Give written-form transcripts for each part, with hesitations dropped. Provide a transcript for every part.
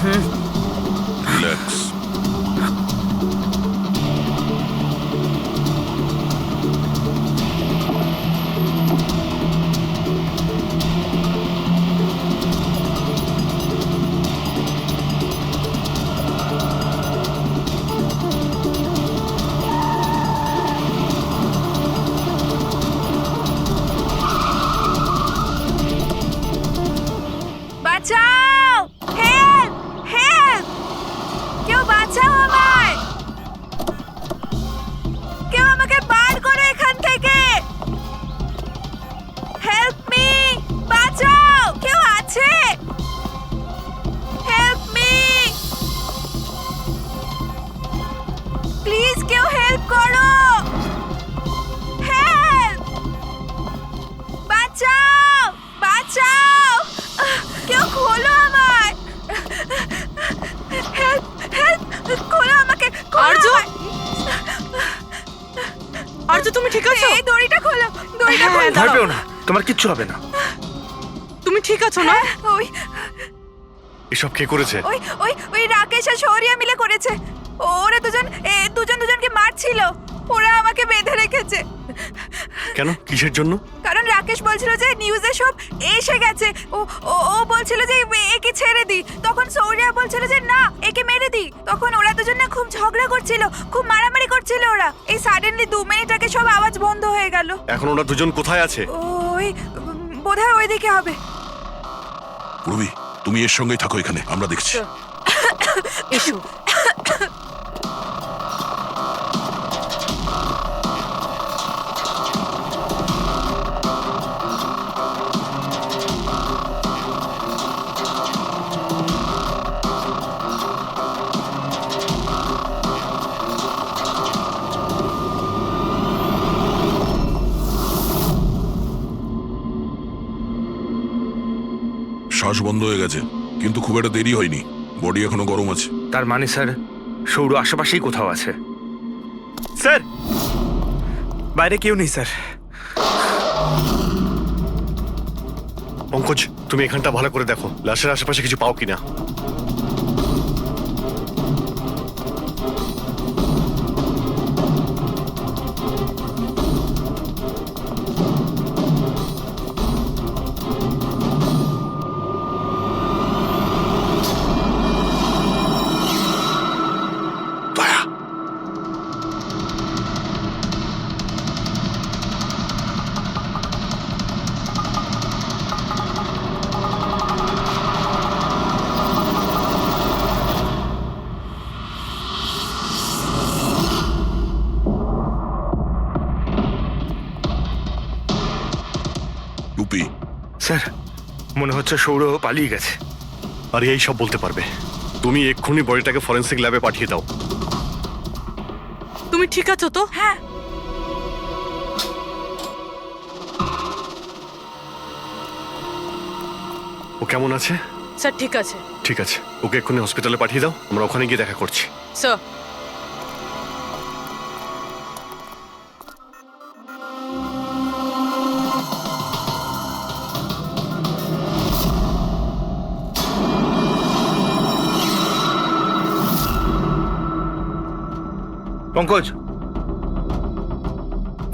Relax. বাঁচাও! Help! Help! কেউ বাঁচাও আমায়! কেউ আমাকে বার করো এখান থেকে! Help me! বাঁচাও! কেউ আছে? Help me! প্লিজ কেউ হেল্প করো! হেল্প! বাঁচাও! বাঁচাও! কেউ খোলো আমায়! হেল্প! হেল্প! খোলো আমাকে! আর্য! আর্য, তুমি ঠিক আছো? এই দড়িটা খোলো! দড়িটা হ্যাঁ, খোলো! ভয় পেও না, তোমার কিচ্ছু হবে না। তুমি ঠিক আছো না? ওই এসব কে করেছে? ওই ওই ওই রাকেশ আর শৌর্য মিলে করেছে। ওরা দুজনকে মারছিল। ওরা আমাকে বেঁধে রেখেছে। কেন? কিসের জন্য? কারণ রাকেশ বলছিল যে নিউজে সব এসে গেছে। ও ও ও বলছিল যে একে ছেড়ে দি। তখন শৌর্য বলছিল যে না, একে মেরে দি। তখন ওরা দুজনে খুব ঝগড়া করছিল, খুব মারামারি করছিল ওরা। এই সাডেনলি 2 মিনিট আগে সব আওয়াজ বন্ধ হয়ে গেল। এখন ওরা দুজন কোথায় আছে? ওই বোধহয় ওইদিকে হবে। পূর্বী, তুমি এর সঙ্গেই থাকো এখানে, আমরা দেখছি। এসো। শ্বাস বন্ধ হয়ে গেছে, কিন্তু খুব একটা দেরি হয়নি। বডি এখনো গরম আছে। তার মানে স্যার, সৌর আশেপাশেই কোথাও আছে। স্যার, বাইরে কেউ নেই স্যার। পঙ্কজ, তুমি এখানটা ভালো করে দেখো, লাশের আশেপাশে কিছু পাও কিনা। দয়া, টুপি। স্যার, মনে হচ্ছে সৌর পালিয়ে গেছে। আর এই সব বলতে পারবে। তুমি এক্ষুনি বডিটাকে ফরেন্সিক ল্যাবে পাঠিয়ে দাও। তুমি ঠিক আছো তো? হ্যাঁ, ও কেমন আছে? স্যার ঠিক আছে। ঠিক আছে, ওকে এক্ষুনি হসপিটালে পাঠিয়ে দাও, আমরা ওখানে গিয়ে দেখা করছি। Sir, Pankaj,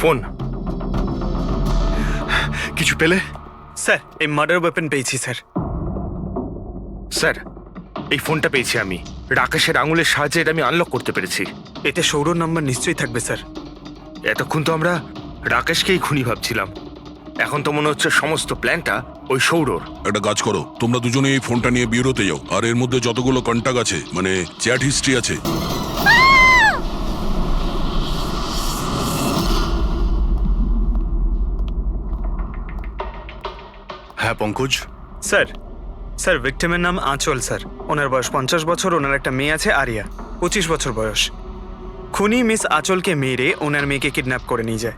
phone. কিছু পেলে? স্যার, এই মার্ডার ওয়েপন পেয়েছি স্যার। স্যার, এই ফোনটা পেয়েছি আমি। রাকেশের আঙুলের সাহায্যে এটা আমি আনলক করতে পেরেছি। এতে সৌরভ নাম্বার নিশ্চয়ই থাকবে স্যার। এতক্ষণ তো আমরা রাকেশকেই খুনি ভাবছিলাম। এখন তো মনে হচ্ছে সমস্ত প্ল্যানটা ওই সৌরর। একটা কাজ করো, তোমরা দুজনে এই ফোনটা নিয়ে বিউরোতে যাও, আর এর মধ্যে যতগুলো কন্টাক্ট আছে, মানে চ্যাট হিস্ট্রি আছে, হ্যাঁ পঙ্কজ। স্যার, স্যার ভিক্টিমের নাম আঁচল স্যার। ওনার বয়স 50 বছর। ওনার একটা মেয়ে আছে আরিয়া, 25 বছর বয়স। খুনি মিস আঁচলকে মেরে ওনার মেয়েকে কিডন্যাপ করে নিয়ে যায়।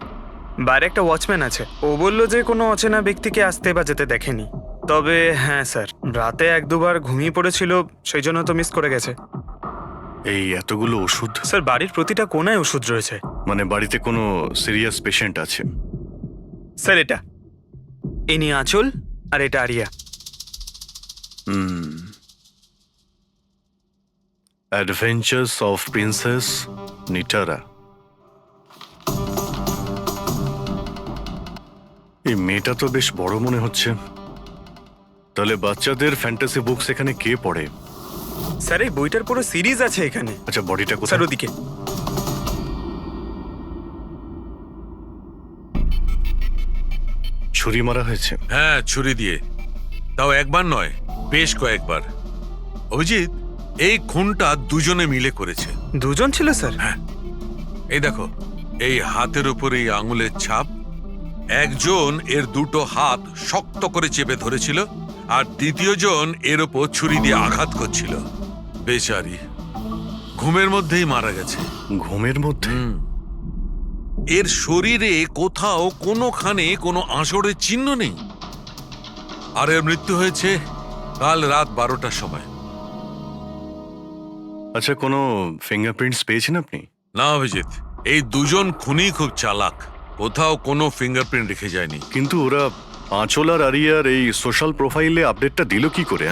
বাইরে একটা ওয়াচম্যান আছে, ও বলল যে কোনো অচেনা ব্যক্তিকে আসতে বা যেতে দেখেনি। তবে হ্যাঁ স্যার, রাতে 1-2 বার ঘুমিয়ে পড়েছিল, সেই জন্য তো মিস করে গেছে। এই এতগুলো ওষুধ? স্যার, বাড়ির প্রতিটা কোনায় ওষুধ রয়েছে। মানে বাড়িতে কোনো সিরিয়াস পেশেন্ট আছে? স্যার, এটা ইনি আঁচল আর এটা Ariya. Adventures of princess Nitara. এই মেয়েটা তো বেশ বড় মনে হচ্ছে। তাহলে বাচ্চাদের ফ্যান্টাসি বুকস এখানে কে পড়ে? স্যার এই বইটার পুরো সিরিজ আছে এখানে। আচ্ছা, বডিটা স্যার কোথায়? ওদিকে। ছুরি মারা হয়েছে? হ্যাঁ, ছুরি দিয়ে। তাও একবার নয়, বেশ কয়েকবার। অভিজিৎ, এই খুনটা দুজনে মিলে করেছে। দুজন ছিল স্যার? এই দেখো, এই হাতের উপর এই আঙুলের ছাপ। একজন এর দুটো হাত শক্ত করে চেপে ধরেছিল, আর দ্বিতীয় জন এর ওপর ছুরি দিয়ে আঘাত করছিল। বেচারি ঘুমের মধ্যেই মারা গেছে। ঘুমের মধ্যে? এর শরীরে কোথাও কোনোখানে কোনো আঁচড়ের চিহ্ন নেই। আর এর মৃত্যু হয়েছে কাল রাত 12টার সময়। আচ্ছা, কোনো ফিঙ্গারপ্রিন্টস পেয়েছেন আপনি? না অভিজিৎ, এই দুজন খুনি খুব চালাক, কোথাও কোনো ফিঙ্গারপ্রিন্ট রেখে যায়নি। কিন্তু ওরা আঁচল আর আরিয়ার এই সোশ্যাল প্রোফাইলে আপডেটটা দিল কি করে?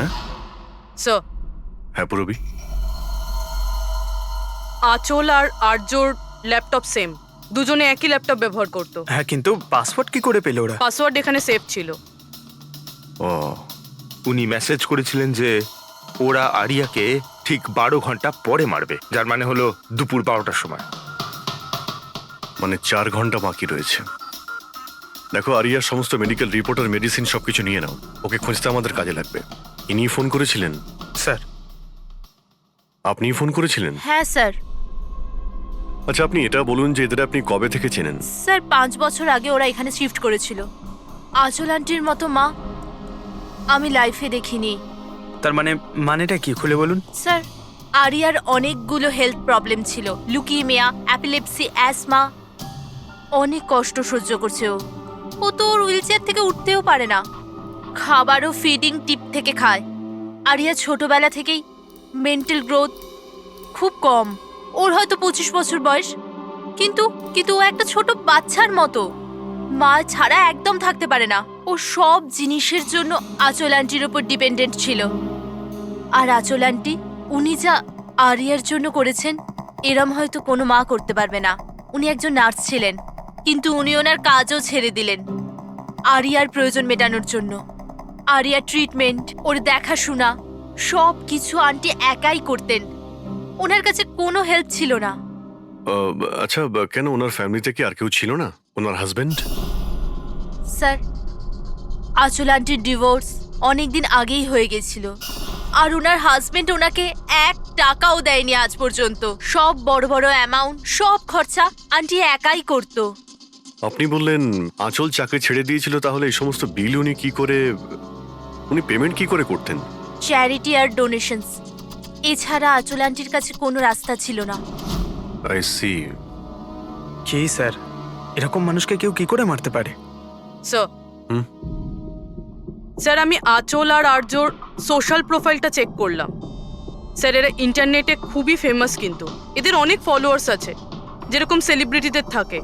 স্যার, হ্যাঁ পুরবি। আঁচল আর আর্যর ল্যাপটপ সেম, দুজনে একই ল্যাপটপ ব্যবহার করতো। হ্যাঁ, কিন্তু পাসওয়ার্ড কি করে পেল ওরা? পাসওয়ার্ড এখানে সেভ ছিল। ও, উনি মেসেজ করেছিলেন যে ওরা আরিয়াকে ঠিক 12 ঘন্টা পরে মারবে, যার মানে হলো দুপুর 12টার সময়। মানে 4 ঘন্টা বাকি রয়েছে। দেখো, আরিয়ার সমস্ত মেডিকেল রিপোর্ট আর মেডিসিন সবকিছু নিয়ে নাও। ওকে খুঁজতে আমাদের কাজে লাগবে। ইনি ফোন করেছিলেন? স্যার আপনি ফোন করেছিলেন? হ্যাঁ স্যার। আচ্ছা, আপনি এটা বলুন যে এদের আপনি কবে থেকে চেনেন? স্যার 5 বছর আগে ওরা এখানে শিফট করেছিল। আঁচল আন্টির মতো মা আমি লাইফে দেখিনি। তার মানেটা কি, খুলে বলুন। স্যার, আরিয়ার অনেকগুলো হেলথ প্রবলেম ছিল, লুকিমিয়া, অ্যাপিলেপসি, অ্যাসমা। অনেক কষ্ট সহ্য করছে ও তো ওর হুইলচেয়ার থেকে উঠতেও পারে না। খাবারও ফিডিং টিপ থেকে খায়। আরিয়া ছোটবেলা থেকেই মেন্টাল গ্রোথ খুব কম। ওর হয়তো 25 বছর বয়স, কিন্তু ও একটা ছোট বাচ্চার মতো। মা ছাড়া একদম থাকতে পারে না। ও সব জিনিসের জন্য আঁচল আন্টির ওপর ডিপেন্ডেন্ট ছিল। আর আঁচল আন্টি উনি যা আরিয়ার জন্য করেছেন, এরম হয়তো কোনো মা করতে পারবে না। উনি একজন নার্স ছিলেন, কিন্তু উনি ওনার কাজও ছেড়ে দিলেন আরিয়ার প্রয়োজন মেটানোর জন্য। আরিয়ার ট্রিটমেন্ট, ওর দেখাশোনা সব কিছু আন্টি একাই করতেন। ওনার কাছে কোনো হেল্প ছিল না। আচ্ছা, কেন ওনার ফ্যামিলিতে কি আর কেউ ছিল না? ওনার হাজবেন্ড? স্যার, আঁচল আন্টির ডিভোর্স অনেকদিন আগেই হয়ে গেছিল, আর ওনার হাজবেন্ড ওনাকে 1 টাকাও দেয়নি আজ পর্যন্ত। সব বড় বড় অ্যামাউন্ট, সব খরচা আন্টি একাই করতো। আপনি বললেন আঁচল চাকরি ছেড়ে দিয়েছিল, তাহলে এই সমস্ত বিল উনি পেমেন্ট কি করে করতেন? চ্যারিটি আর ডোনেশনস, এছাড়া আঁচল আন্টির কাছে কোনো রাস্তা ছিল না। I C. কি স্যার, এরকম মানুষকে কেউ কি করে মারতে পারে? স্যার, হুম? স্যার আমি আঁচল আর আর্যর সোশ্যাল প্রোফাইলটা চেক করলাম। স্যার এরা ইন্টারনেটে খুবই ফেমাস, কিন্তু এদের অনেক ফলোয়ার্স আছে, যেরকম সেলিব্রিটিদের থাকে।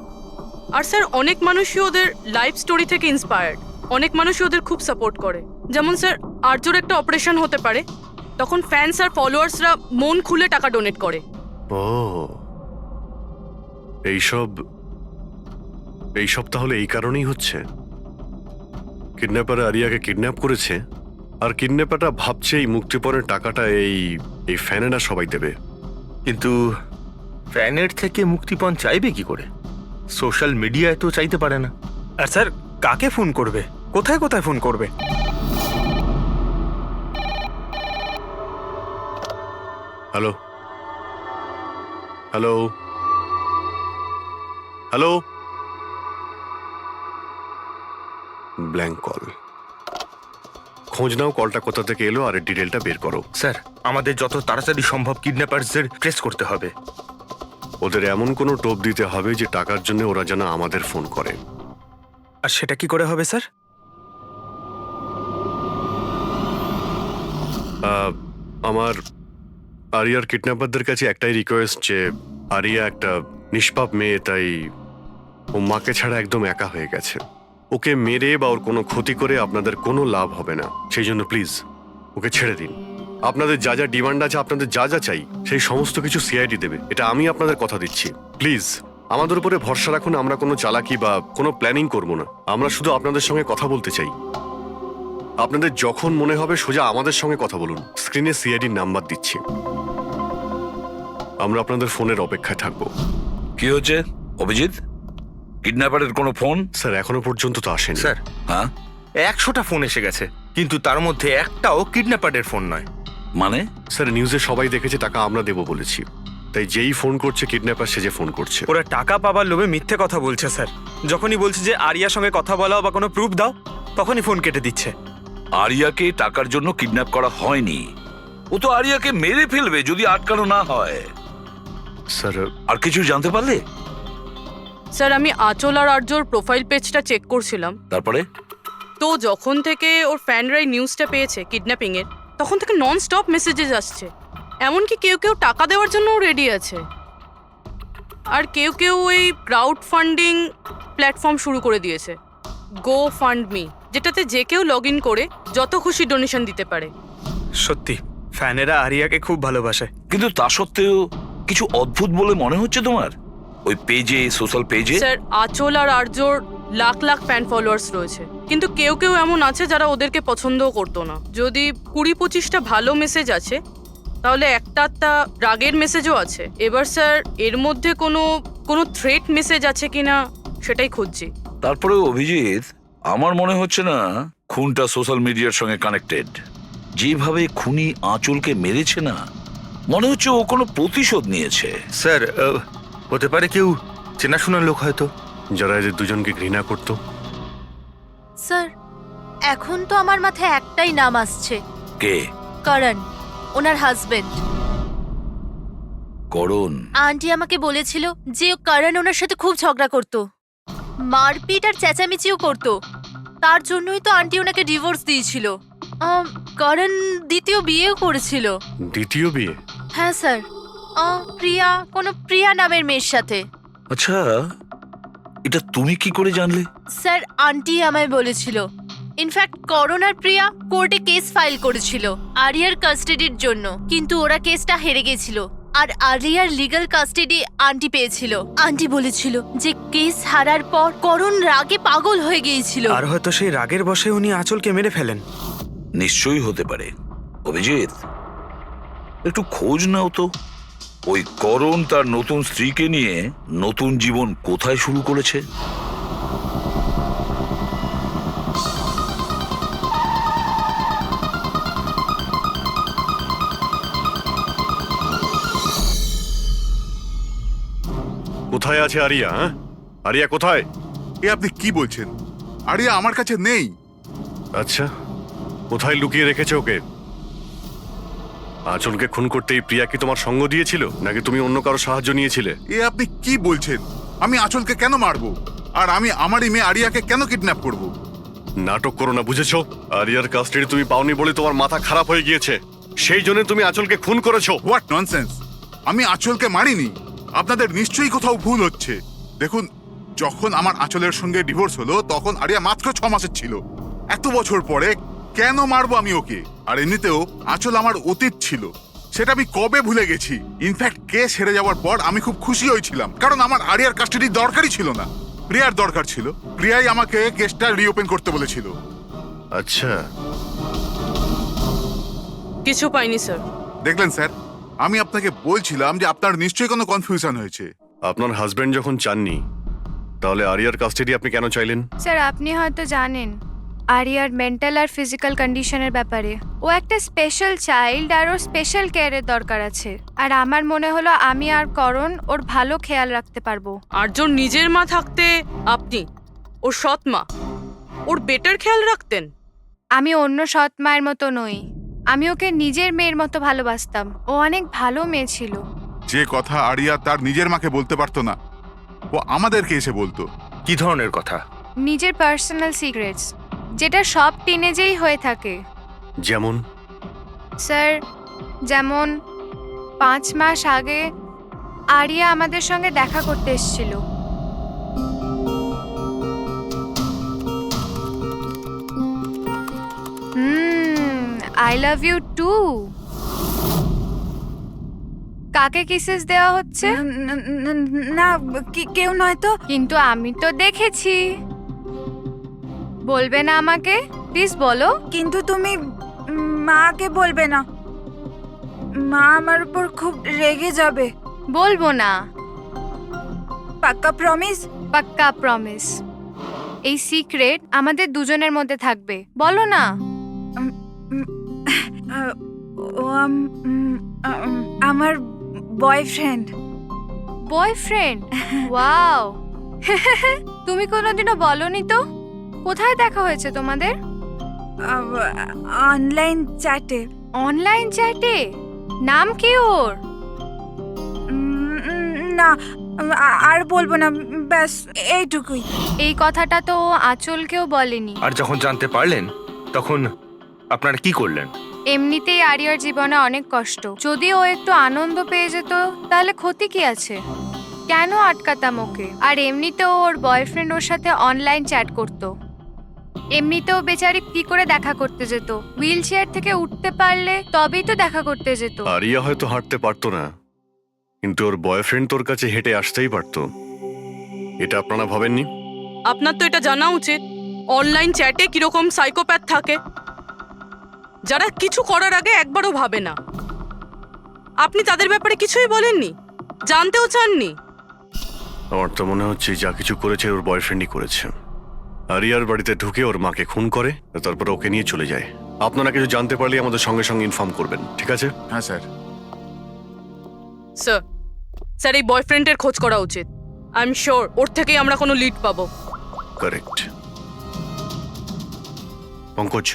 আর স্যার অনেক মানুষই ওদের লাইফ স্টোরি থেকে ইন্সপায়ার্ড। অনেক মানুষই ওদের খুব সাপোর্ট করে। যেমন স্যার, আর্যর একটা অপারেশন হতে পারে, তখন ফ্যান্স আর ফলোয়ার্সরা মন খুলে টাকা ডোনেট করে। ও, এইসব তাহলে এই কারণেই হচ্ছে। কিডন্যাপার আরিয়াকে কিডন্যাপ করেছে, আর কিডন্যাপারটা ভাবছে এই মুক্তিপণের টাকাটা এই ফ্যানেরা সবাই দেবে। কিন্তু ফ্যানের থেকে মুক্তিপণ চাইবে কি করে? সোশ্যাল মিডিয়ায় তো চাইতে পারে না। আর স্যার কাকে ফোন করবে, কোথায় কোথায় ফোন করবে? Hello hello hello, blank call. খোঁজ নাও কলটা কোথা থেকে এলো, আর এর ডিটেলটা বের করো। স্যার, আমাদের যত তাড়াতাড়ি সম্ভব কিডন্যাপারদের ট্রেস করতে হবে। ওদের এমন কোনো টোপ দিতে হবে যে টাকার জন্য ওরা যেন আমাদের ফোন করে। আর সেটা কি করে হবে স্যার? আমার আরিয়ার কিডন্যাপারদের কাছে একটাই রিকোয়েস্ট যে আরিয়া একটা নিষ্পাপ মেয়ে, তাই ও মাকে ছাড়া একদম একা হয়ে গেছে। ওকে মেরে বা ওর কোনো ক্ষতি করে আপনাদের কোনো লাভ হবে না, সেই জন্য প্লিজ ওকে ছেড়ে দিন। আপনাদের যা যা ডিমান্ড আছে, আপনাদের যা যা চাই, সেই সমস্ত কিছু সিআইডি দেবে। এটা আমি আপনাদের কথা দিচ্ছি। প্লিজ আমাদের উপরে ভরসা রাখুন। আমরা কোনো চালাকি বা কোনো প্ল্যানিং করব না। আমরা শুধু আপনাদের সঙ্গে কথা বলতে চাই। আপনাদের যখন মনে হবে সোজা আমাদের সঙ্গে কথা বলুন। স্ক্রিনে সিআইডির নাম্বার দিচ্ছি। আমরা আপনাদের ফোনের অপেক্ষায় থাকবো। কি হচ্ছে অভিজিৎ? কিডন্যাপারের কোনো ফোন? স্যার এখনো পর্যন্ত তো আসেনি। স্যার হ্যাঁ 100টা ফোন এসে গেছে, কিন্তু তার মধ্যে একটাও কিডন্যাপারের ফোন নয়। মানে? স্যার নিউজে সবাই দেখেছে টাকা আমরা দেবো বলেছি, তাই যেই ফোন করছে কিডন্যাপার সেজে ফোন করছে। ওরা টাকা পাবার লোভে মিথ্যে কথা বলছে স্যার। যখনই বলছে যে আরিয়ার সঙ্গে কথা বলাও বা কোনো প্রুফ দাও, তখনই ফোন কেটে দিচ্ছে। আরিয়াকে টাকার জন্য কিডন্যাপ করা হয়নি। ও তো আরিয়াকে মেরে ফেলবে যদি আটকানো না হয়। স্যার আর কিছু জানতে পারলে? স্যার আমি আঁচল আর আর্যর প্রোফাইল পেজটা চেক করছিলাম। তারপরে? তো যখন থেকে ওর ফ্যানরাই নিউজটা পেয়েছে কিডন্যাপিং এর, তখন থেকে নন স্টপ মেসেজেস আসছে। এমনকি কেউ কেউ টাকা দেওয়ার জন্যও রেডি আছে, আর কেউ কেউ ওই ক্রাউড ফান্ডিং প্ল্যাটফর্ম শুরু করে দিয়েছে, গো ফান্ড মি, যেটাতে যে কেউ লগ ইন করে যত খুশি ডোনেশন দিতে পারে। সত্যি ফ্যানেরা আরিয়াকে খুব ভালোবাসে। কিন্তু তা সত্ত্বেও কিছু অদ্ভুত বলে মনে হচ্ছে তোমার ওই পেজে, সোশ্যাল পেজে। স্যার আঁচল আর আর্যর লাখ লাখ ফ্যান ফলোয়ার্স রয়েছে, কিন্তু কেউ কেউ এমন আছে যারা ওদেরকে পছন্দও করতো না। যদি 20-25টা ভালো মেসেজ আছে, তাহলে একটা রাগের মেসেজও আছে। এবার স্যার এর মধ্যে কোনো থ্রেট মেসেজ আছে কিনা সেটাই খুঁজছি। তারপরে অভিজিৎ, আমার মনে হচ্ছে না খুনটা সোশ্যাল মিডিয়ার সঙ্গে কানেক্টেড। যেভাবে খুনি আঁচলকে মেরেছে না, মনে হচ্ছে ও কোনো প্রতিশোধ নিয়েছে। স্যার হতে পারে কেউ চেনাশোনা লোক হয়তো, যারা এদের দুজনকে ঘৃণা করতো। স্যার এখন তো আমার মাথায় একটাই নাম আসছে, কে? করণ, ওনার হাজবেন্ড। করণ? আন্টি আমাকে বলেছিল যে করণ ওনার সাথে খুব ঝগড়া করত, মারপিট আর চেঁচামেচিও করত। তার জন্যই তো আন্টি ওনাকে ডিভোর্স দিয়েছিল। করণ দ্বিতীয় বিয়েও করেছিল। দ্বিতীয় বিয়ে? হ্যাঁ স্যার, প্রিয়া নামের মেয়ের সাথে। আচ্ছা, এটা তুমি কি করে জানলে? স্যার আন্টি আমায় বলেছিল। ইনফ্যাক্ট করণ আর প্রিয়া কোর্টে কেস ফাইল করেছিল আরিয়ার কাস্টাডির জন্য, কিন্তু ওরা কেসটা হেরে গেছিল আর আরিয়ার লিগ্যাল কাস্টাডি আন্টি পেয়েছিল। আন্টি বলেছিল যে কেস হারার পর করণ রাগে পাগল হয়ে গিয়েছিল। আর হয়তো সেই রাগের বশে উনি আঁচলকে মেরে ফেলেন। নিশ্চয়ই হতে পারে। অভিজিৎ, একটু খোঁজ নাও তো, ওই করণ তার নতুন স্ত্রীকে নিয়ে নতুন জীবন কোথায় শুরু করেছে। কোথায় আছে আরিয়া? আরিয়া কোথায়? এ আপনি কি বলছেন? আরিয়া আমার কাছে নেই। আচ্ছা, কোথায় লুকিয়ে রেখেছে ওকে? আঁচলকে খুন করতেই প্রিয়া কি তোমার সঙ্গ দিয়েছিল, নাকি তুমি অন্য কারো সাহায্য নিয়েছিলে? এ আপনি কি বলছেন? আমি আঁচলকে কেন মারবো? আর আমি আমারই মেয়ে আরিয়াকে কেন কিডন্যাপ করব? নাটক করো না, বুঝেছো? আরিয়ার কাস্টাডি তুমি পাওনি বলে তোমার মাথা খারাপ হয়ে গিয়েছে, সেই জন্য তুমি আঁচলকে খুন করেছো। What nonsense! আমি আঁচলকে মারিনি। আপনাদের নিশ্চয়ই কোথাও ভুল হচ্ছে। দেখুন, যখন আমার আঁচলের সঙ্গে ডিভোর্স হলো তখন আরিয়া মাত্র 6 মাসের ছিল। এত বছর পরে কেন মারবো আমি ওকে? আর এমনিতেও আঁচল আমার অতীত ছিল, সেটা আমি কবে ভুলে গেছি। ইনফ্যাক্ট কেস হেরে যাওয়ার পর আমি খুব খুশি হয়েছিলাম, কারণ আমার আরিয়ার কাস্টাডি দরকারই ছিল না, প্রিয়ার দরকার ছিল। প্রিয়াই আমাকে কেসটা রিওপেন করতে বলেছিল। আচ্ছা, কিছু পাইনি স্যার। দেখলেন স্যার, আমি আপনাকে বলছিলাম যে আপনার নিশ্চয়ই কোনো কনফিউশন হয়েছে। আপনার হাজবেন্ড যখন চাননি, তাহলে আরিয়ার কাস্টাডি আপনি কেন চাইলেন? স্যার আপনি হয়তো জানেন আরিয়ার মেন্টাল আর ফিজিক্যাল কন্ডিশনের ব্যাপারে। ও একটা স্পেশাল চাইল্ড আর ওর স্পেশাল কেয়ারের দরকার আছে, আর আমার মনে হলো আমি আর করণ ওর ভালো খেয়াল রাখতে পারবো। আর্যর নিজের মা থাকতে আপনি ওর সৎ মা, ওর বেটার খেয়াল রাখতেন। আমি অন্য সৎ মায়ের মতো নই, আমি ওকে নিজের মেয়ের মতো ভালোবাসতাম। ও অনেক ভালো মেয়ে ছিল। যে কথা আরিয়া তার নিজের মাকে বলতে পারতো না, ও আমাদেরকে এসে বলতো। কি ধরনের কথা? নিজের পার্সোনাল সিক্রেটস, যেটা সব টিনেজেই হয়ে থাকে। যেমন? স্যার যেমন 5 মাস আগে আরিয়া আমাদের সঙ্গে দেখা করতে এসেছিল। I love you too. কাকে কিসেস দেওয়া হচ্ছে? না কেউ নয় তো। কিন্তু আমি তো দেখেছি। বলবে না আমাকে? প্লিজ বলো। কিন্তু তুমি মাকে বলবে না, মা আমার উপর খুব রেগে যাবে। বলবো না। পাক্কা প্রমিস? পাক্কা প্রমিস। এই সিক্রেট আমাদের দুজনের মধ্যে থাকবে। বলো না। ও আমার বয়ফ্রেন্ড। বয়ফ্রেন্ড? ওয়াও। তুমি কোনোদিনও বলনি তো। কোথায় দেখা হয়েছে তোমাদের? অনলাইন চ্যাটে। অনলাইন চ্যাটে? নাম কি ওর? না আর বলবো না, ব্যাস এইটুকুই। এই কথাটা তো আঁচলকেও বলেনি। আর যখন জানতে পারলেন তখন আপনারা কি করলেন? এমনিতেই আরিয়ার জীবনে অনেক কষ্ট, যদি ও একটু আনন্দ পেয়ে যেত তাহলে ক্ষতি কি আছে? কেন আটকাতাম ওকে? আর এমনিতেও ওর বয়ফ্রেন্ড ওর সাথে অনলাইন চ্যাট করতো। এমনিতেও বেচারি কি করে দেখা করতে যেত? হুইল চেয়ার থেকে উঠতে পারলে তবেই তো দেখা করতে যেত। আরিয়া হয়তো হাঁটতে পারতো না, কিন্তু ওর বয়ফ্রেন্ড তোর কাছে হেঁটে আসতেই পারতো। এটা আপনারা ভাবেননি? আপনার তো এটা জানা উচিত অনলাইন চ্যাটে কিরকম সাইকোপ্যাথ থাকে, যারা কিছু করার আগে একবারও ভাবে না। আপনি তাদের ব্যাপারে কিছুই বলেননি, জানতেও চাননি। আমার তো মনে হচ্ছে যা কিছু করেছে ওর বয়ফ্রেন্ডই করেছে। আরিয়ার বাড়িতে ঢুকে ওর মাকে খুন করে, তারপর ওকে নিয়ে চলে যায়। আপনারা কিছু জানতে পারলে আমাদের সঙ্গে সঙ্গে ইনফর্ম করবেন, ঠিক আছে? হ্যাঁ স্যার। স্যার, স্যার এই বয়ফ্রেন্ডের খোঁজ করা উচিত। আই এম শিওর ওর থেকেই আমরা কোনো লিড পাবো। কারেক্ট। পঙ্কজ,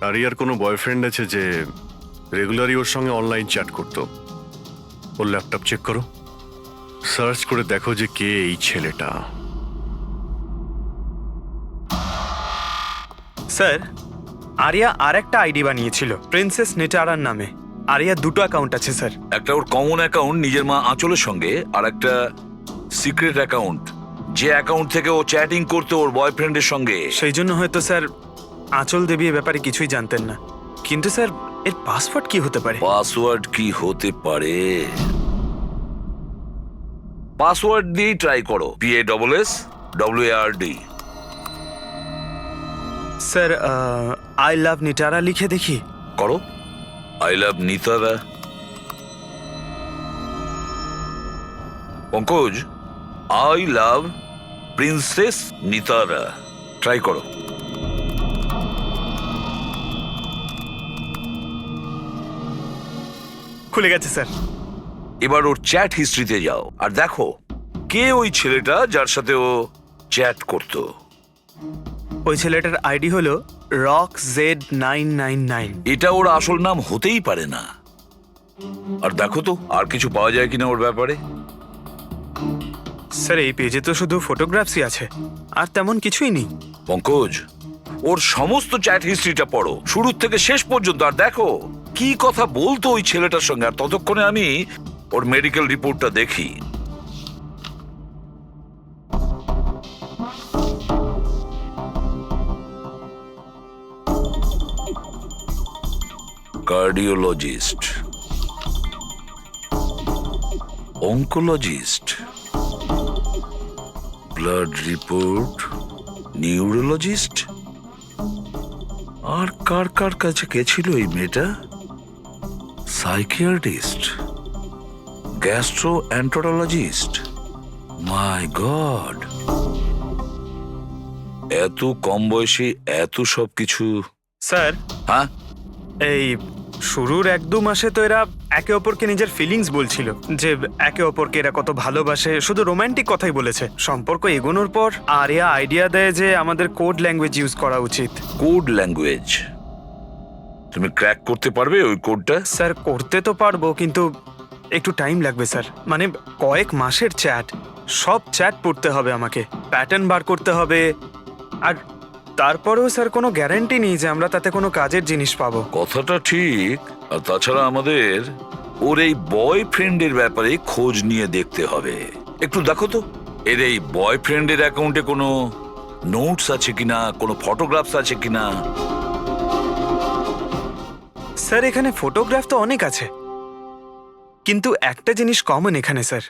আরিয়ার কোনো বয়ফ্রেন্ড আছে যে রেগুলারই ওর সঙ্গে অনলাইন চ্যাট করতো? ওর ল্যাপটপ চেক করো, সার্চ করে দেখো যে কে এই ছেলেটা। স্যার, আরিয়া আর একটা আইডি বানিয়েছিল প্রিন্সেস নিটারার নামে। আরিয়ার দুটো অ্যাকাউন্ট আছে স্যার। একটা ওর কমন অ্যাকাউন্ট নিজের মা আঁচলের সঙ্গে, আর একটা সিক্রেট অ্যাকাউন্ট, যে অ্যাকাউন্ট থেকে ও চ্যাটিং করতো ওর বয়ফ্রেন্ডের সঙ্গে। সেই জন্য হয়তো স্যার আঁচল দেবী এ ব্যাপারে কিছুই জানতেন না। কিন্তু স্যার এর পাসওয়ার্ড কি হতে পারে? পাসওয়ার্ড কি হতে পারে? পাসওয়ার্ড দিয়ে ট্রাই করো, PASSWARD। Sir I love Nitara লিখে দেখি। করো, I love Nitara. Pankaj, I love princess Nitara, try করো। খুলে গেছে স্যার। এবার ওর চ্যাট হিস্ট্রিতে যাও আর দেখো কে ওই ছেলেটা যার সাথে ও চ্যাট করতো। ওই ছেলেটার আইডি হলো RockZ999। এটা ওর আসল নাম হতেই পারে না। আর দেখো তো আর কিছু পাওয়া যায় কিনা ওর ব্যাপারে। স্যার এই পেজে তো শুধু ফটোগ্রাফসই আছে, আর তেমন কিছুই নেই। পঙ্কজ, ওর সমস্ত চ্যাট হিস্ট্রিটা পড়ো শুরু থেকে শেষ পর্যন্ত, আর দেখো কি কথা বলতো ওই ছেলেটার সঙ্গে। আর ততক্ষণে আমি ওর মেডিকেল রিপোর্টটা দেখি। Cardiologist, oncologist, blood report, neurologist. আর কার কার কাছে গেছিল এই মেয়েটা? Psychiatrist, gastroenterologist. মাই গড, এত কম বয়সে এত সব কিছু। স্যার হ্যাঁ, এই শুরুর 1-2 মাসে তো এরা একে অপরকে নিজের ফিলিংস বলছিল, যে একে অপরকে এরা কত ভালোবাসে, শুধু রোমান্টিক কথাই বলেছে। সম্পর্ক এগোনোর পর আরিয়া আইডিয়া দেয় যে আমাদের কোড ল্যাঙ্গুয়েজ ইউজ করা উচিত। Code language? তুমি ক্র্যাক করতে পারবে ওই কোডটা? স্যার করতে তো পারবো, কিন্তু একটু টাইম লাগবে স্যার। মানে কয়েক মাসের চ্যাট, সব চ্যাট পড়তে হবে আমাকে, প্যাটার্ন বার করতে হবে। আর তারপরেও স্যার কোনো গ্যারান্টি নেই যে আমরা তাতে কোনো কাজের জিনিস পাবো। কথাটা ঠিক। আর তাছাড়া আমাদের ওর এই বয়ফ্রেন্ডের ব্যাপারে খোঁজ নিয়ে দেখতে হবে। একটু দেখো তো এর এই বয়ফ্রেন্ডের অ্যাকাউন্টে কোনো নোটস আছে কিনা, কোনো ফটোগ্রাফস আছে কিনা। স্যার এখানে ফটোগ্রাফ তো অনেক আছে, কিন্তু একটা জিনিস কমন এখানে স্যার,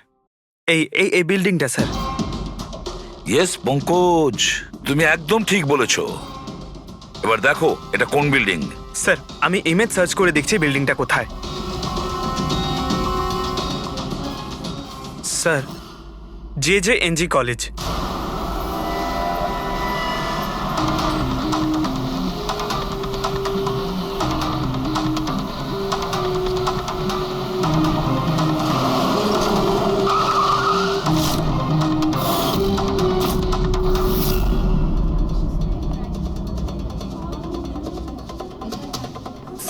এই এই এই বিল্ডিংটা স্যার। ইয়েস পঙ্কজ, তুমি একদম ঠিক বলেছো। এবার দেখো এটা কোন বিল্ডিং। স্যার আমি ইমেজ সার্চ করে দেখছি বিল্ডিংটা কোথায়। Sir JJNG college.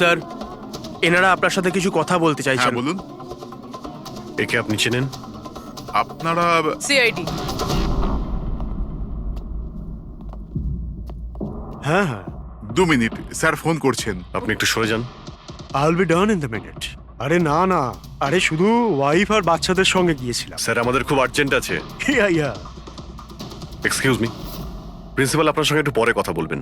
স্যার, এনারা আপনার সাথে কিছু কথা বলতে হ্যাঁ চাইছেন। বলুন। একে আপনি চেনেন? আপনারা সিআইডি। হ্যাঁ হ্যাঁ, 2 মিনিট, স্যার ফোন করছেন। আপনি একটু সরে যান। I will be done in the minute. আরে না না, আরে শুধু ওয়াইফ আর বাচ্চাদের সঙ্গে গিয়েছিলাম। স্যার আমাদের খুব আর্জেন্ট আছে। ইয়া ইয়া। এক্সকিউজ মি, প্রিন্সিপাল আপনার সঙ্গে একটু পরে কথা বলবেন।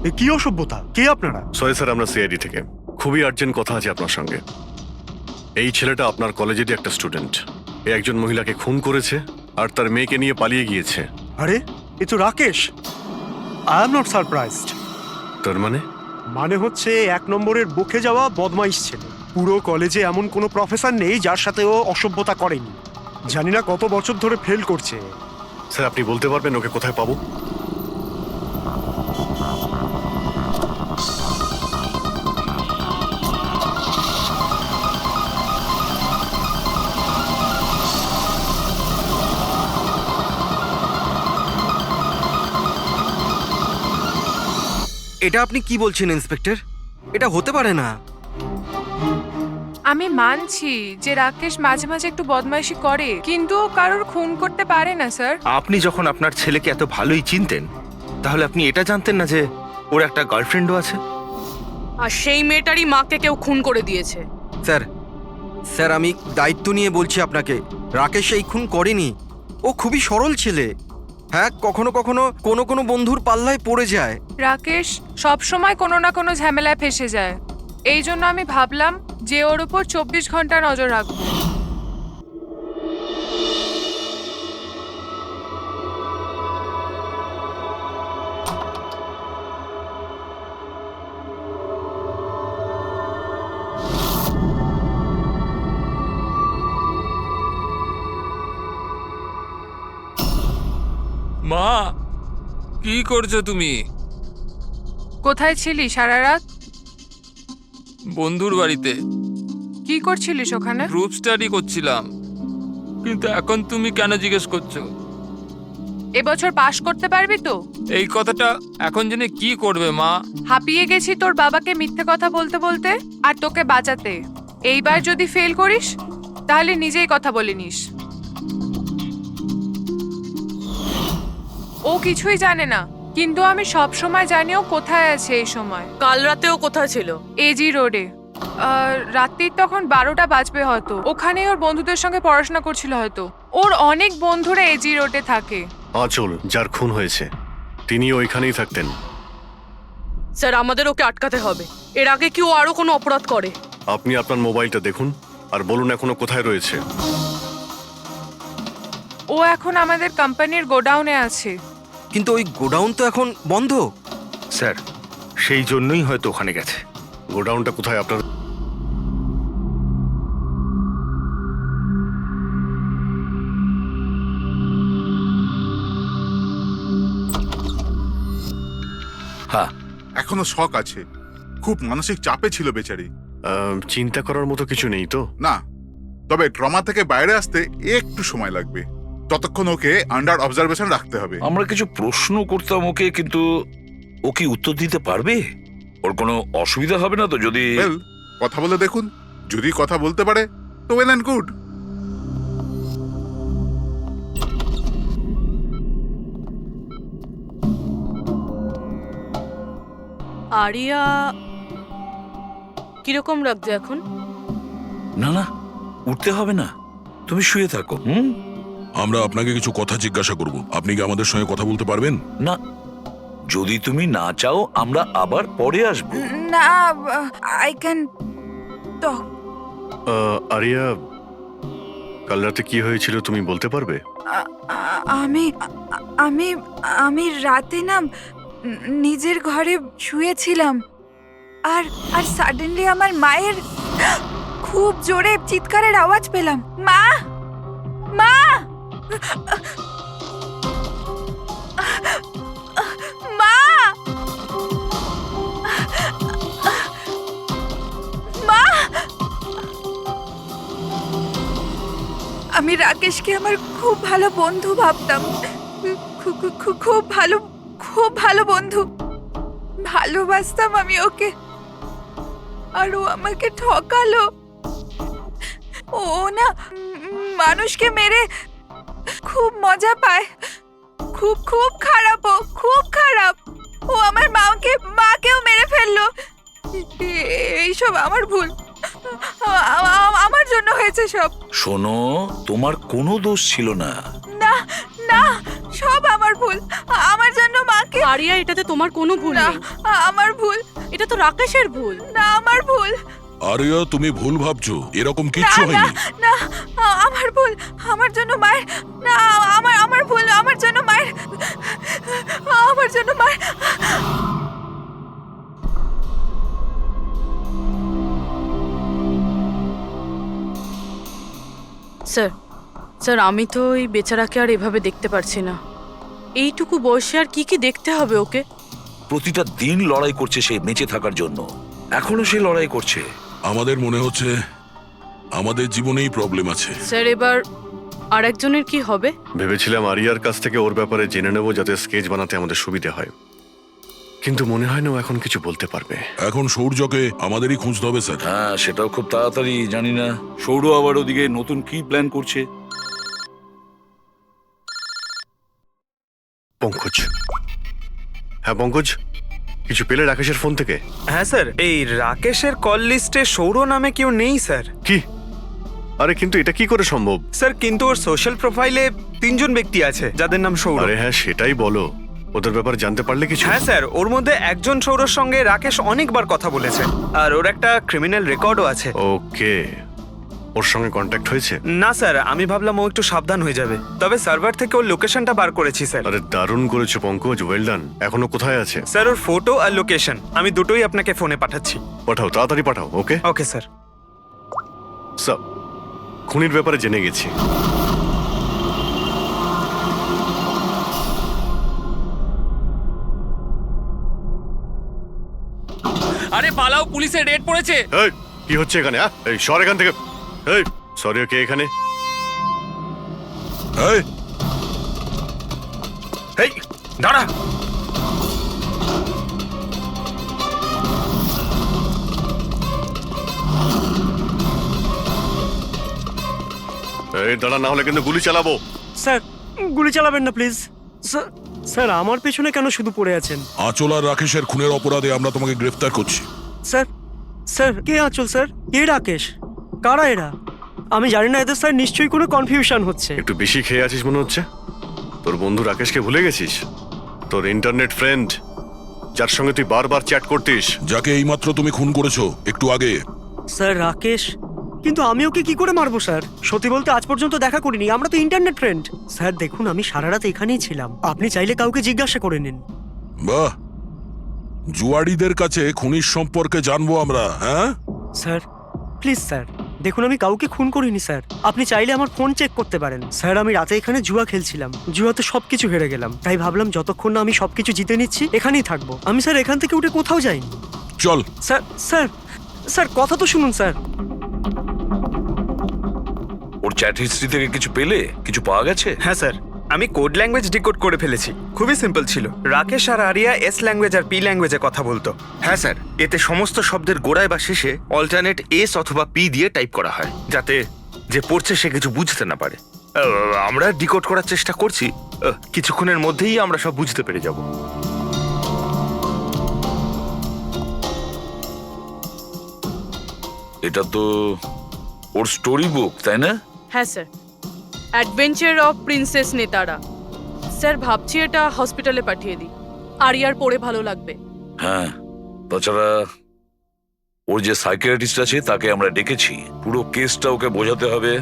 এ কি অসভ্যতা? কে আপনারা? সরি স্যার, আমরা সিআইডি থেকে। খুবই আর্জেন্ট কথা আছে আপনার সঙ্গে। এই ছেলেটা আপনার কলেজেরই একটা স্টুডেন্ট। এ একজন মহিলাকে খুন করেছে আর তার মেয়েকে নিয়ে পালিয়ে গিয়েছে। আরে এ তো Rakesh. I am not surprised. তার মানে? মানে হচ্ছে 1 নম্বরের বকে যাওয়া বদমাইশ ছেলে। পুরো কলেজে এমন কোনো প্রফেসর নেই যার সাথে ও অসভ্যতা করেনি। জানি না কত বছর ধরে ফেল করছে। স্যার আপনি বলতে পারবেন ওকে কোথায় পাবো? এটা আপনি কি বলছেন ইন্সপেক্টর? এটা হতে পারে না। আমি মানছি যে রাকেশ মাঝে মাঝে একটু বদমাইশি করে, কিন্তু ও কারোর খুন করতে পারে না স্যার। আপনি যখন আপনার ছেলেকে এত ভালোই চিনতেন, তাহলে আপনি এটা জানতেন না যে ওর একটা গার্লফ্রেন্ডও আছে? আর সেই মেয়েটারই মাকে কেউ খুন করে দিয়েছে। স্যার স্যার আমি দায়িত্ব নিয়ে বলছি আপনাকে, রাকেশ এই খুন করেনি। ও খুবই সরল ছেলে। হ্যাঁ, কখনো কখনো কোনো বন্ধুর পাল্লায় পড়ে যায়। রাকেশ সব সময় কোনো না কোনো ঝামেলায় ফেসে যায়। এই জন্য আমি ভাবলাম যে ওর উপর 24 ঘন্টা নজর রাখবো। মা, কি করছো তুমি? কোথায় ছিলি সারা রাত? বন্ধুর বাড়িতে কি করছিলিস ওখানে? গ্রুপ স্টাডি করছিলাম। কিন্তু এখন তুমি কেন জিজ্ঞেস করছো? এবছর পাশ করতে পারবি তো? এই কথাটা এখন জেনে কি করবে মা? হাঁপিয়ে গেছি তোর বাবাকে মিথ্যে কথা বলতে বলতে আর তোকে বাঁচাতে। এইবার যদি ফেল করিস তাহলে নিজেই কথা বলে নিস। ও কিছুই জানে না, কিন্তু আমি সব সময় জানি ও কোথায় আছে এই সময়। কাল রাতেও কোথায় ছিল? এজি রোডে। রাত্রির তখন 12টা বাজবে হয়তো। ওখানেই ওর বন্ধুদের সঙ্গে পড়াশোনা করছিল হয়তো। ওর অনেক বন্ধুরা এজি রোডে থাকে। আঁচল যার খুন হয়েছে তিনি ওইখানেই থাকতেন। স্যার আমাদের ওকে আটকাতে হবে। এর আগে কি ও আরো কোনো অপরাধ করে? আপনি আপনার মোবাইলটা দেখুন আর বলুন এখনো কোথায় রয়েছে। ও এখন আমাদের কোম্পানির গোডাউনে আছে। কিন্তু ওই গোডাউন তো এখন বন্ধ। স্যার সেই জন্যই হয়তো ওখানে গেছে। গোডাউনটা কোথায় আপনার? হ্যাঁ, এখনো শক আছে, খুব মানসিক চাপে ছিল বেচারি। চিন্তা করার মতো কিছু নেই তো? না, তবে ট্রমা থেকে বাইরে আসতে একটু সময় লাগবে। ততক্ষণ ওকে আন্ডার অবজারভেশন রাখতে হবে। আমরা কিছু প্রশ্ন করতাম ওকে, কিন্তু ও কি উত্তর দিতে পারবে? ওর কোনো অসুবিধা হবে না তো যদি? ওয়েল, কথা বলে দেখুন। যদি কথা বলতে পারে তো ওয়েল অ্যান্ড গুড। আরিয়া কিরকম লাগছে এখন? না না, উঠতে হবে না, তুমি শুয়ে থাকো। আমরা আপনাকে কিছু কথা জিজ্ঞাসা করব। আপনি কি আমাদের সঙ্গে কথা বলতে পারবেন? না, যদি তুমি না চাও আমরা আবার পরে আসবো। না, আই ক্যান টক। আরিয়া, কাল রাতে কি হয়েছিল তুমি বলতে পারবে? আমি আমি আমি রাতে না নিজের ঘরে শুয়েছিলাম আর আর সাডেনলি আমার মায়ের খুব জোরে চিৎকারের আওয়াজ পেলাম। মা, মা, মা, মা। আমি রাকেশকে আমার খুব ভালো বন্ধু ভাবতাম, খুব ভালো বন্ধু ভালোবাসতাম আমি ওকে, আর ও আমাকে ঠকালো। ও না মানুষকে মেরে খুব মজা পায়, খুব খারাপ, ও খুব খারাপ। ও আমার মাকেও মেরে ফেললো। এইসব আমার ভুল, আমার জন্য হয়েছে সব। শোনো, তোমার কোনো দোষ ছিল না। না না, সব আমার ভুল। আমার জন্য মাকে। আরিয়া, এটাতে তোমার কোনো ভুল না, নেই। আমার ভুল। এটা তো রাকেশের ভুল। না, আমার ভুল। আরিয়া, তুমি ভুল ভাবছো, এরকম না কিচ্ছু না হয়নি। না, আমার ভুল। আমার জন্য মায়ের। না, আমার ভুল। আমার জন্য মায়ের। আমার জন্য মায়ের। স্যার, স্যার, আমি তো এই বেচারাকে আর এভাবে দেখতে পারছি না। এইটুকু বয়সে আর কি কি দেখতে হবে ওকে? প্রতিটা দিন লড়াই করছে সে বেঁচে থাকার জন্য, এখনো সে লড়াই করছে। আমাদের মনে হচ্ছে আমাদের জীবনেই প্রবলেম আছে। স্যার, এবার আর একজনের কি হবে? ভেবেছিলাম আরিয়ার কাছ থেকে ওর ব্যাপারে জেনে নেবো, যাতে স্কেচ বানাতে আমাদের সুবিধা হয়, কিন্তু মনে হয় না ও এখন কিছু বলতে পারবে। এখন সৌর্যকে আমাদেরই খুঁজতে হবে স্যার। হ্যাঁ, সেটাও খুব তাড়াতাড়ি। জানি না সৌর আবার ওদিকে নতুন কি প্ল্যান করছে। পঙ্কজ। হ্যাঁ পঙ্কজ, কিছু পেলে রাকেশের ফোন থেকে? হ্যাঁ স্যার, এই রাকেশের কল লিস্টে সৌর নামে কেউ নেই স্যার। কি? আরে কিন্তু এটা কি করে সম্ভব? স্যার, কিন্তু ওর সোশ্যাল প্রোফাইলে 3 জন ব্যক্তি আছে যাদের নাম সৌর। আরে হ্যাঁ, সেটাই বলো, ওদের ব্যাপারে জানতে পারলে কিছু? হ্যাঁ স্যার, ওর মধ্যে একজন সৌরর সঙ্গে রাকেশ অনেকবার কথা বলেছে, আর ওর একটা ক্রিমিনাল রেকর্ডও আছে। ওকে, ওর সঙ্গে কন্ট্যাক্ট হয়েছে? না স্যার, আমি ভাবলাম ও একটু সাবধান হয়ে যাবে, তবে সার্ভার থেকে ওর লোকেশনটা বার করেছি স্যার। আরে দারুণ করেছো পঙ্কজ, ওয়েল ডান। এখনো কোথায় আছে? স্যার, ওর ফটো আর লোকেশন আমি দুটোই আপনাকে ফোনে পাঠাচ্ছি। পাঠাও, তাড়াতাড়ি পাঠাও। ওকে ওকে স্যার। সব খুনির ব্যাপারে জেনে গেছি। আরে পালাও, পুলিশের রেড পড়েছে। এই কি হচ্ছে এখানে? এই সর এখান থেকে। এই সরি, কে এখানে? এই এই দাঁড়া, এই দাঁড়া, না হলে কিন্তু গুলি চালাবো। স্যার, গুলি চালাবেন না প্লিজ। স্যার, আমার পেছনে কেন শুধু পড়ে আছেন? আঁচল আর রাকেশের খুনের অপরাধে আমরা তোমাকে গ্রেফতার করছি। স্যার, স্যার, কে আঁচল স্যার? কে রাকেশ? কারা এরা? আমি জানি না এদের, স্যার নিশ্চয়ই কোনো কনফিউশন হচ্ছে। একটু বেশি খেয়ে আছিস মনে হচ্ছে। তোর বন্ধু রাকেশকে ভুলে গেছিস? তোর ইন্টারনেট ফ্রেন্ড, যার সঙ্গে তুই বারবার চ্যাট করতিস, যাকে এইমাত্র তুমি খুন করেছো একটু আগে। স্যার রাকেশ, কিন্তু আমি ওকে কি করে মারবো স্যার? সত্যি বলতে আজ পর্যন্ত দেখা করিনি, আমরা তো ইন্টারনেট ফ্রেন্ড। স্যার দেখুন, আমি সারা রাত এখানেই ছিলাম, আপনি চাইলে কাউকে জিজ্ঞাসা করে নিন। বাহ, জুয়াড়িদের কাছে খুনির সম্পর্কে জানবো আমরা। হ্যাঁ স্যার প্লিজ স্যার, দেখুন আমি কাউকে খুন করিনি স্যার, আপনি চাইলে আমার ফোন চেক করতে পারেন। স্যার আমি রাতে এখানে জুয়া খেলছিলাম, জুয়াতে সবকিছু হেরে গেলাম, তাই ভাবলাম যতক্ষণ না আমি সবকিছু জিতে নিচ্ছি এখানেই থাকবো। আমি স্যার এখান থেকে উঠে কোথাও যাইনি। চল। স্যার স্যার স্যার কথা তো শুনুন স্যার। ওর চ্যাট হিস্ট্রি থেকে কিছু পেলে? কিছু পাওয়া গেছে? হ্যাঁ স্যার, আমি কোড ল্যাঙ্গুয়েজ ডিকোড করে ফেলেছি। খুবই সিম্পল ছিল। রাকেশ আর আরিয়া এস ল্যাঙ্গুয়েজ আর পি ল্যাঙ্গুয়েজে কথা বলতো। হ্যাঁ স্যার, এতে সমস্ত শব্দের গোড়ায় বা শেষে অল্টারনেট এস অথবা পি দিয়ে টাইপ করা হয়, যাতে যে পড়ছে সে কিছু বুঝতে না পারে। আমরা ডিকোড করার চেষ্টা করছি, কিছুক্ষণের মধ্যেই আমরা সব বুঝতে পেরে যাব। এটা তো ওর স্টোরি বুক, তাই না? হ্যাঁ স্যার, অ্যাডভেঞ্চার অফ প্রিন্সেস নেতারা। স্যার ভাবছি এটা হসপিটালে পাঠিয়ে দিই, আরিয়ার পড়ে ভালো লাগবে। হ্যাঁ, তাছাড়া ওর যে সাইকিয়াট্রিস্ট আছে তাকে আমরা ডেকেছি। পুরো কেসটা ওকে বোঝাতে হবে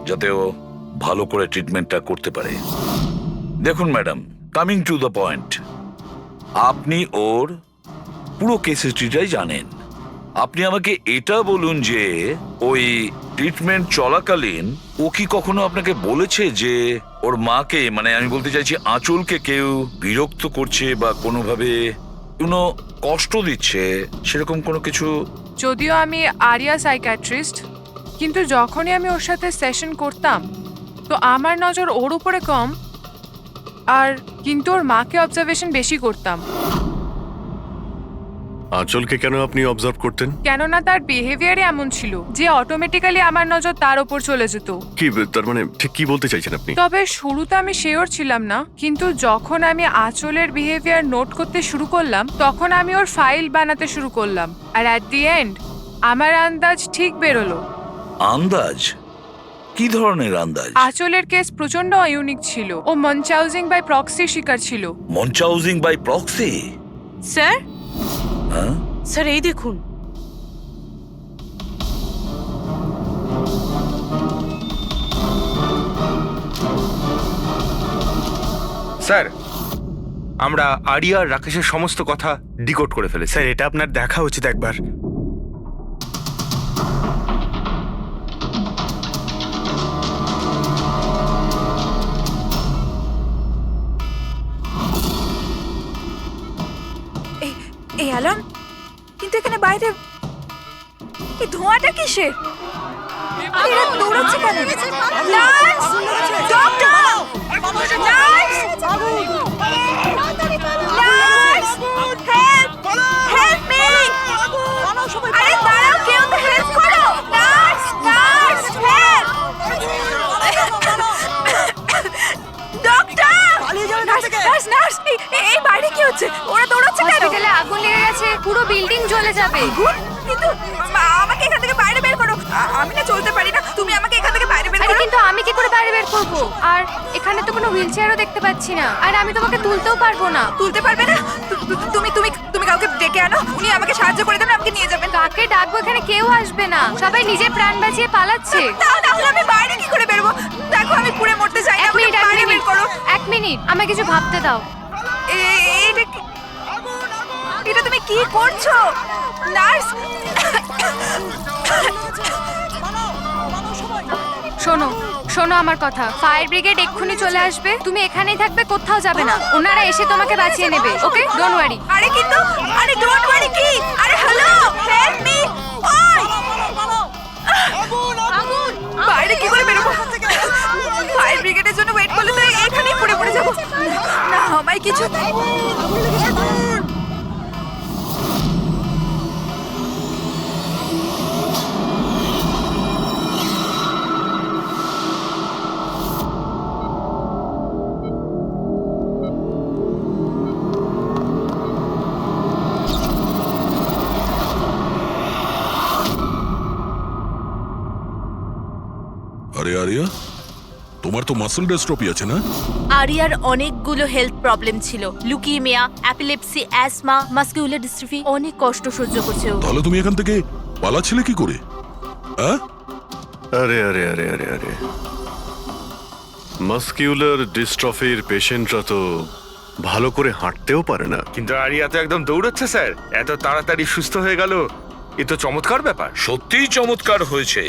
যাতে ও ভালো করে ট্রিটমেন্টটা করতে পারে। দেখুন madam, coming to the point, আপনি ওর পুরো কেস হিস্ট্রিটাই জানেন। আপনি আমাকে এটা বলুন যে ওই ট্রিটমেন্ট চলাকালীন ও কি কখনো আপনাকে বলেছে যে ওর মাকে, মানে আমি বলতে চাইছি আঁচলকে, কেউ বিরক্ত করছে বা কোনোভাবে কোনো কষ্ট দিচ্ছে, সেরকম কোনো কিছু? যদিও আমি আরিয়া সাইকিয়াট্রিস্ট, কিন্তু যখনই আমি ওর সাথে সেশন করতাম তো আমার নজর ওর উপরে কম, আর কিন্তু ওর মাকে অবজারভেশন বেশি করতাম। আঁচলকে কেন আপনি অবজার্ভ করতেন? কেননা তার বিহেভিয়ারই এমন ছিল যে অটোমেটিক্যালি আমার নজর তার ওপর চলে যেত। কি তার মানে ঠিক কি বলতে চাইছেন আপনি? তবে শুরুতে আমি শিওর ছিলাম না, কিন্তু যখন আমি আঁচলের বিহেভিয়ার নোট করতে শুরু করলাম তখন আমি ওর ফাইল বানাতে শুরু করলাম, আর অ্যাট দি এন্ড আমার আন্দাজ ঠিক বেরোলো। আন্দাজ? কি ধরনের আন্দাজ? আঁচলের কেস প্রচন্ড ইউনিক ছিল। ও মনচাউজিং বাই প্রক্সি শিকার ছিল। মনচাউজিং বাই প্রক্সি? স্যার, হ্যাঁ স্যার এই দেখুন। স্যার, আমরা আরিয়া আর রাকেশের সমস্ত কথা ডিকোড করে ফেলেছি। স্যার, এটা আপনার দেখা উচিত একবার। এই অ্যালার্ম, কিন্তু এখানে বাইরে এই ধোঁয়াটা কিসের? এরা দৌড়াচ্ছে কেন? Nurse! Doctor! Nurse! Nurse! Help! Help me! আরে দাঁড়াও, কেউ তো হেল্প করো! Nurse! Nurse! Help! Doctor! Nurse! Nurse! এই বাইরে কি হচ্ছে? ওরা দৌড়াচ্ছে কেন? হসপিটালে আগুন লেগে গেছে, পুরো বিল্ডিং জ্বলে যাবে। কিন্তু আমাকে এখান থেকে বাইরে বের করো। আমি না চলতে পারি না, তুমি আমাকে এখান থেকে বাইরে বের আরে করো। কিন্তু আমি কি করে বাইরে বের করব? আর এখানে তো কোনো হুইলচেয়ারও দেখতে পাচ্ছি না, আর আমি তোমাকে তুলতেও পারবো না। তুলতে পারবে না? তুমি তুমি তুমি কাউকে ডেকে আনো, উনি আমাকে সাহায্য করে দেন, আমাকে নিয়ে যাবেন। কাকে ডাকবো? এখানে কেউ আসবে না, সবাই নিজের প্রাণ বাঁচিয়ে পালাচ্ছে। তাহলে আমি বাইরে কি করে বেরোবো? দেখো আমি পুড়ে মরতে চাই না, এক মিনিট, আমাকে বাইরে বের করো। এক মিনিট, আমায় কিছু ভাবতে দাও। এটা তুমি কি করছো নার্স? শোনো শোনো আমার কথা, ফায়ার ব্রিগেড এক্ষুনি চলে আসবে, তুমি এখানেই থাকবে, কোথাও যাবে না। ওনারা এসে তোমাকে বাঁচিয়ে নেবে, ওকে? Don't worry. আরে কিন্তু, আরে ডোন্ট ওয়ারি কি? আরে হ্যালো, হেল্প মি! ওই আগুন! বাইরে কি করে বেরোবো? ফায়ার ব্রিগেডের জন্য ওয়েট করলে তো এখানেই পড়ে যাবো। না আমায় কিছু আরে আরিয়া, তোমার তো মাসল ডেস্ট্রপি আছে না? আরিয়ার অনেকগুলো হেলথ প্রবলেম ছিল, লুকিমিয়া, অ্যাপিলেপসি, অ্যাসমা, মাসকিউলার ডিস্ট্রফি, অনেক কষ্ট সহ্য করছে ও। তাহলে তুমি এখান থেকে পালাচ্ছিলে কি করে? হ্যাঁ? আরে আরে আরে আরে আরে মাসকিউলার ডিস্ট্রফির পেশেন্টরা তো ভালো করে হাঁটতেও পারে না। কিন্তু আরিয়া তো একদম দৌড়চ্ছে স্যার, এত তাড়াতাড়ি সুস্থ হয়ে গেল, এ তো চমৎকার ব্যাপার। সত্যিই চমৎকার হয়েছে।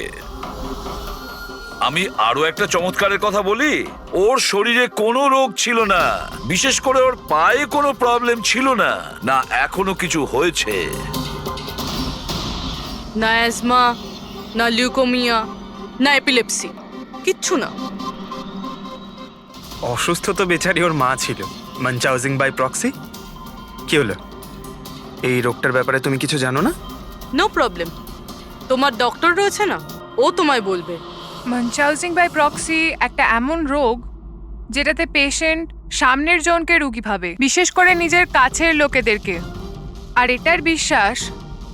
আমি আরো একটা চমৎকারের কথা বলি, ওর শরীরে কোনো রোগ ছিল না, বিশেষ করে ওর পায়ে কোনো প্রবলেম ছিল না, না এখনো কিছু হয়েছে। না অ্যাজমা, না লিউকোমিয়া, না এপিলেপসি, কিচ্ছু না। অসুস্থ তো বেচারি ওর মা ছিল, মনচাউজিং বাই প্রক্সি। কি হলো? এই রোগটার ব্যাপারে তুমি কিছু জানো না? নো প্রবলেম, তোমার ডক্টর রয়েছে না, ও তোমায় বলবে। মনচাউজিং বাই প্রক্সি একটা এমন রোগ যেটাতে পেশেন্ট সামনের জনকে রোগী ভাবে, বিশেষ করে নিজের কাছের লোকেদেরকে। আর এটার বিশ্বাস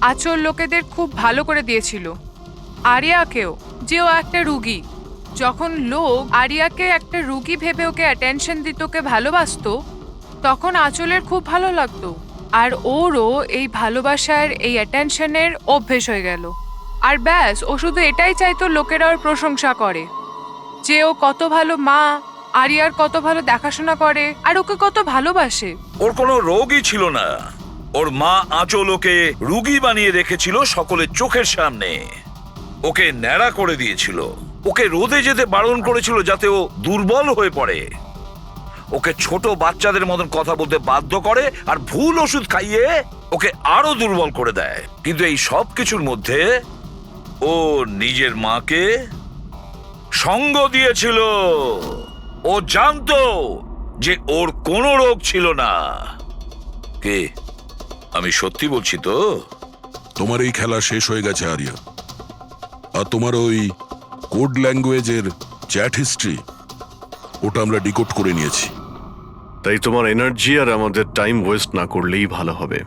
আঁচল লোকেদের খুব ভালো করে দিয়েছিল, আরিয়াকেও, যে ও একটা রুগী। যখন লোক আরিয়াকে একটা রুগী ভেবে ওকে অ্যাটেনশন দিত, ওকে ভালোবাসতো, তখন আঁচলের খুব ভালো লাগতো। আর ওরও এই ভালোবাসার এই অ্যাটেনশনের অভ্যেস হয়ে গেল। আর ব্যাস, ও শুধু এটাই চাইতো লোকেরা ওর প্রশংসা করে, যে ও কত ভালো মা, আরিয়ার কত ভালো দেখাশোনা করে আর ওকে কত ভালোবাসে। ওর কোনো রোগই ছিল না। ওর মা আঁচল ওকে রুগী বানিয়ে রেখেছিল সকলের চোখের সামনে। ওকে ন্যাড়া করে দিয়েছিল, ওকে রোদে যেতে বারণ করেছিল যাতে ও দুর্বল হয়ে পড়ে, ওকে ছোট বাচ্চাদের মতন কথা বলতে বাধ্য করে আর ভুল ওষুধ খাইয়ে ওকে আরো দুর্বল করে দেয়। কিন্তু এই সব কিছুর মধ্যে ও নিজের মাকে সঙ্গ দিয়েছিল। ও জানতো যে ওর কোনো রোগ ছিল না। কে? আমি সত্যি বলছি তো? তোমার এই খেলা শেষ হয়ে গেছে আরিয়া। আর তোমার ওই কোড ল্যাঙ্গুয়েজের চ্যাট হিস্ট্রি, ওটা আমরা ডিকোড করে নিয়েছি। তাই তোমার এনার্জি আর আমাদের টাইম ওয়েস্ট না করলেই ভালো হবে।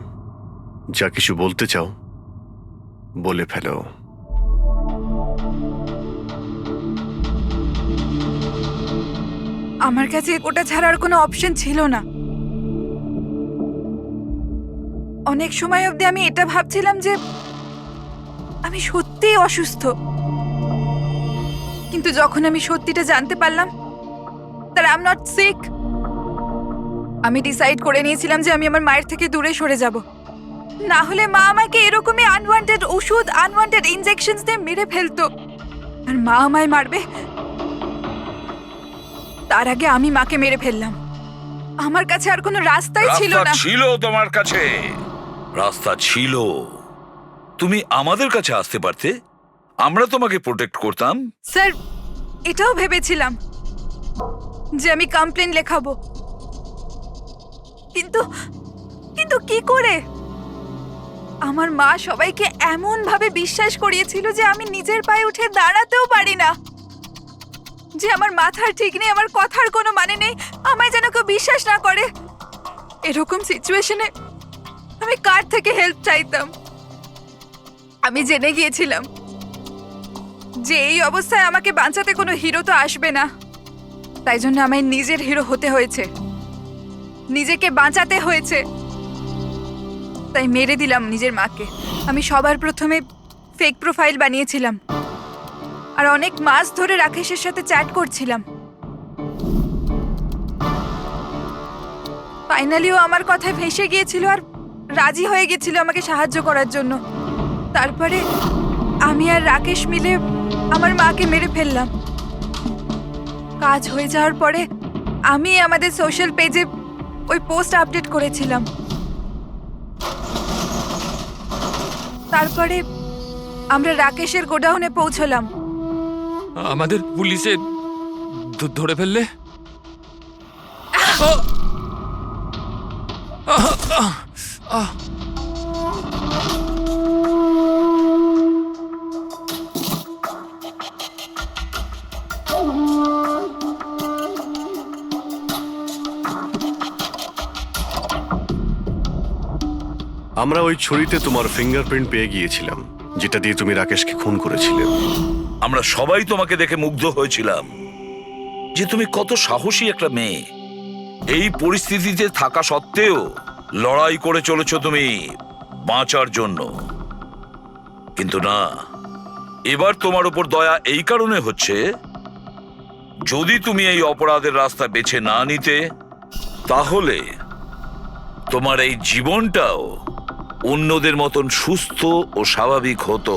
যা কিছু বলতে চাও বলে ফেলো। আমার কাছে ওটা ছাড়ার কোনো অপশন ছিল না। অনেক সময় অবধি আমি এটা ভাবছিলাম যে আমি সত্যিই অসুস্থ, কিন্তু যখন আমি সত্যিটা জানতে পারলাম that I'm not sick, আমি ডিসাইড করে নিয়েছিলাম যে আমি আমার মায়ের থেকে দূরে সরে যাব। না হলে মা আমাকে এরকমই আনওয়ান্টেড ওষুধ, আনওয়ান্টেড ইনজেকশনস দিয়ে মেরে ফেলতো। আর মা আমায় মারবে তার আগে আমি মাকে মেরে ফেললাম। আমার কাছে আর কোনো রাস্তাই ছিল রাস্তা না। ছিল তোমার কাছে, রাস্তা ছিল। তুমি আমাদের কাছে আসতে পারতে, আমরা তোমাকে প্রোটেক্ট করতাম। স্যার, এটাও ভেবেছিলাম যে আমি কমপ্লেন লেখাবো, কিন্তু কিন্তু কি করে? আমার মা সবাইকে এমন ভাবে বিশ্বাস করিয়েছিল যে আমি নিজের পায়ে উঠে দাঁড়াতেও পারি না, যে আমার মাথার ঠিক নেই, আমার কথার কোনো মানে নেই, আমায় যেন কেউ বিশ্বাস না করে। এরকম সিচুয়েশনে আমি কার থেকে হেল্প চাইতাম? আমি জেনে গিয়েছিলাম যে এই অবস্থায় আমাকে বাঁচাতে কোনো হিরো তো আসবে না, তাই জন্য আমায় নিজের হিরো হতে হয়েছে, নিজেকে বাঁচাতে হয়েছে। তাই মেরে দিলাম নিজের মাকে। আমি সবার প্রথমে ফেক প্রোফাইল বানিয়েছিলাম আর অনেক মাস ধরে রাকেশের সাথে চ্যাট করছিলাম। ফাইনালি ও আমার কথায় ফেঁসে গিয়েছিল আর রাজি হয়ে গেছিল আমাকে সাহায্য করার জন্য। তারপরে আমি আর রাকেশ মিলে আমার মাকে মেরে ফেললাম। কাজ হয়ে যাওয়ার পরে আমি আমাদের সোশ্যাল পেজে ওই পোস্ট আপডেট করেছিলাম। তারপরে আমরা রাকেশের গোডাউনে পৌঁছলাম। আমাদের পুলিশে ধরে ফেললে? আমরা ওই ছুরিতে তোমার ফিঙ্গারপ্রিন্ট পেয়ে গিয়েছিলাম, যেটা দিয়ে তুমি রাকেশকে খুন করেছিলে। আমরা সবাই তোমাকে দেখে মুগ্ধ হয়েছিলাম যে তুমি কত সাহসী একটা মেয়ে। এই পরিস্থিতিতে থাকা সত্ত্বেও লড়াই করে চলেছ তুমি বাঁচার জন্য। কিন্তু না, এবার তোমার উপর দয়া এই কারণে হচ্ছে, যদি তুমি এই অপরাধের রাস্তা বেছে না নিতে, তাহলে তোমার এই জীবনটাও অন্যদের মতন সুস্থ ও স্বাভাবিক হতো।